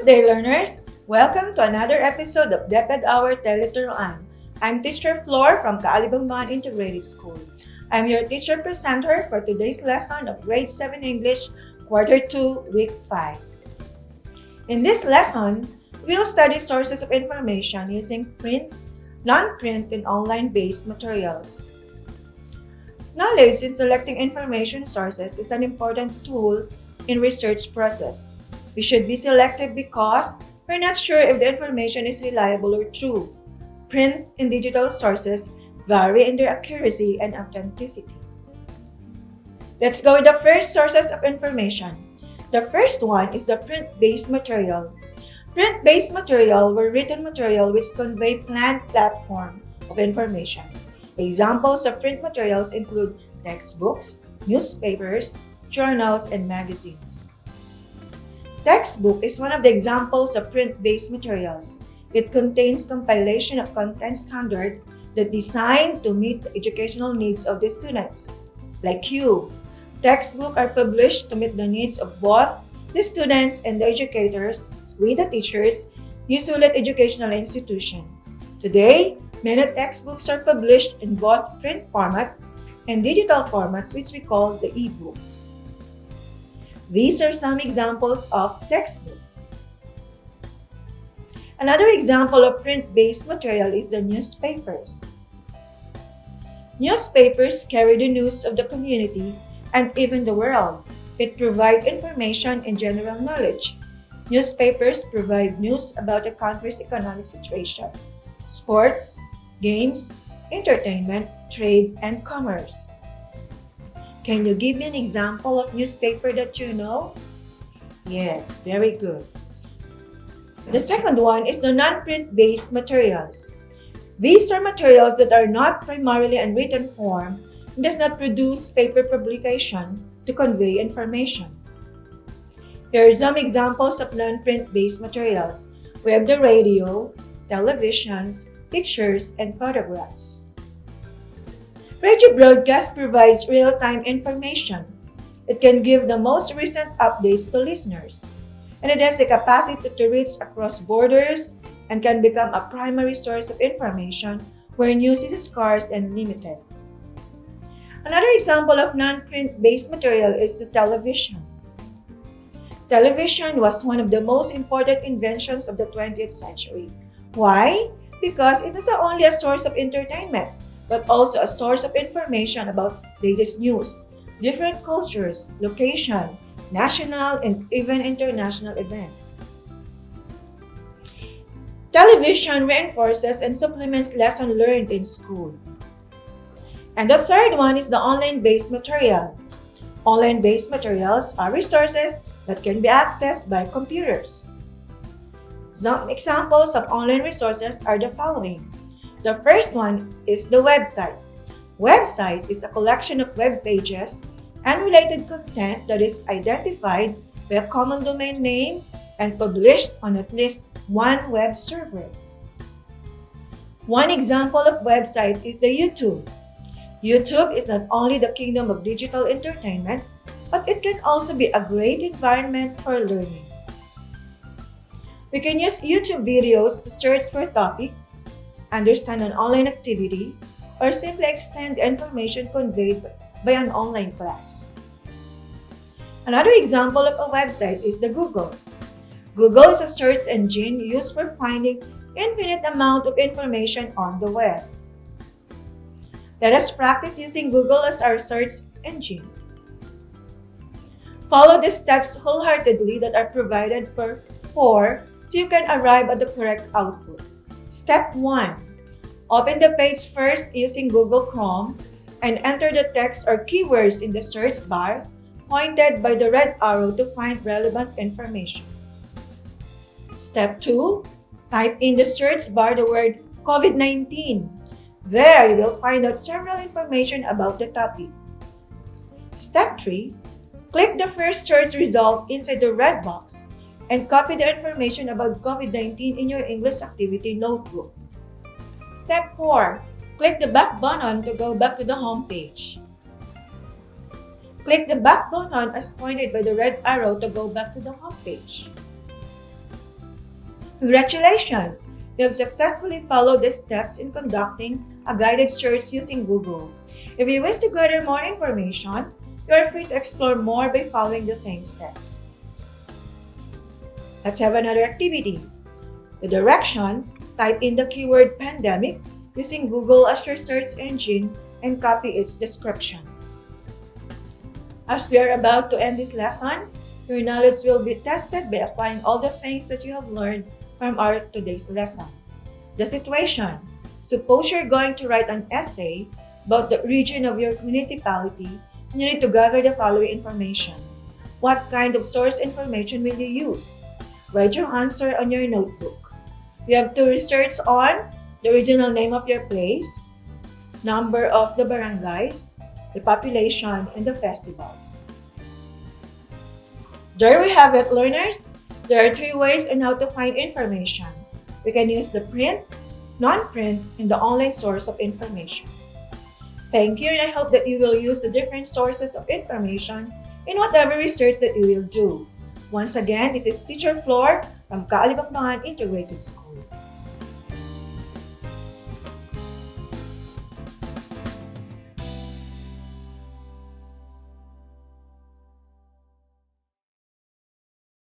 day, learners! Welcome to another episode of DepEd Hour tele-turuan. I'm Teacher Flor from Kaalibangban Integrated School. I'm your teacher presenter for today's lesson of Grade 7 English, Quarter 2, Week 5. In this lesson, we'll study sources of information using print, non-print, and online-based materials. Knowledge in selecting information sources is an important tool in research process. We should be selective because we're not sure if the information is reliable or true. Print and digital sources vary in their accuracy and authenticity. Let's go with the first sources of information. The first one is the print-based material. Print-based material were written material which convey planned platform of information. Examples of print materials include textbooks, newspapers, journals, and magazines. Textbook is one of the examples of print-based materials. It contains compilation of content standard that designed to meet the educational needs of the students. Like you, textbooks are published to meet the needs of both the students and the educators with the teachers, usually at educational institution. Today, many textbooks are published in both print format and digital formats, which we call the e-books. These are some examples of textbook. Another example of print-based material is the newspapers. Newspapers carry the news of the community and even the world. It provides information and general knowledge. Newspapers provide news about a country's economic situation, sports, games, entertainment, trade, and commerce. Can you give me an example of newspaper that you know? Yes, very good. The second one is the non-print-based materials. These are materials that are not primarily in written form and does not produce paper publication to convey information. Here are some examples of non-print-based materials. We have the radio, televisions, pictures, and photographs. Radio broadcast provides real-time information. It can give the most recent updates to listeners, and it has the capacity to reach across borders and can become a primary source of information where news is scarce and limited. Another example of non-print-based material is the television. Television was one of the most important inventions of the 20th century. Why? Because it is not only a source of entertainment, but also a source of information about latest news, different cultures, location, national, and even international events. Television reinforces and supplements lessons learned in school. And the third one is the online-based material. Online-based materials are resources that can be accessed by computers. Some examples of online resources are the following. The first one is the website. Website is a collection of web pages and related content that is identified by a common domain name and published on at least one web server. One example of website is the YouTube. YouTube is not only the kingdom of digital entertainment, but it can also be a great environment for learning. We can use YouTube videos to search for a topic, understand an online activity, or simply extend the information conveyed by an online class. Another example of a website is the Google. Google is a search engine used for finding infinite amount of information on the web. Let us practice using Google as our search engine. Follow the steps wholeheartedly that are provided for so you can arrive at the correct output. Step 1. Open the page first using Google Chrome and enter the text or keywords in the search bar pointed by the red arrow to find relevant information. Step 2. Type in the search bar the word COVID-19. There you will find out several information about the topic. Step 3. Click the first search result inside the red box and copy the information about COVID-19 in your English activity notebook. Step 4. Click the back button to go back to the home page. Click the back button as pointed by the red arrow to go back to the home page. Congratulations! You have successfully followed the steps in conducting a guided search using Google. If you wish to gather more information, you are free to explore more by following the same steps. Let's have another activity. The direction, type in the keyword pandemic using Google as your search engine and copy its description. As we are about to end this lesson, your knowledge will be tested by applying all the things that you have learned from our today's lesson. The situation. Suppose you're going to write an essay about the region of your municipality and you need to gather the following information. What kind of source information will you use? Write your answer on your notebook. You have to research on the original name of your place, number of the barangays, the population, and the festivals. There we have it, learners. There are 3 ways on how to find information. We can use the print, non-print, and the online source of information. Thank you, and I hope that you will use the different sources of information in whatever research that you will do. Once again, this is Teacher Flor from Kaalibangbangan Integrated School.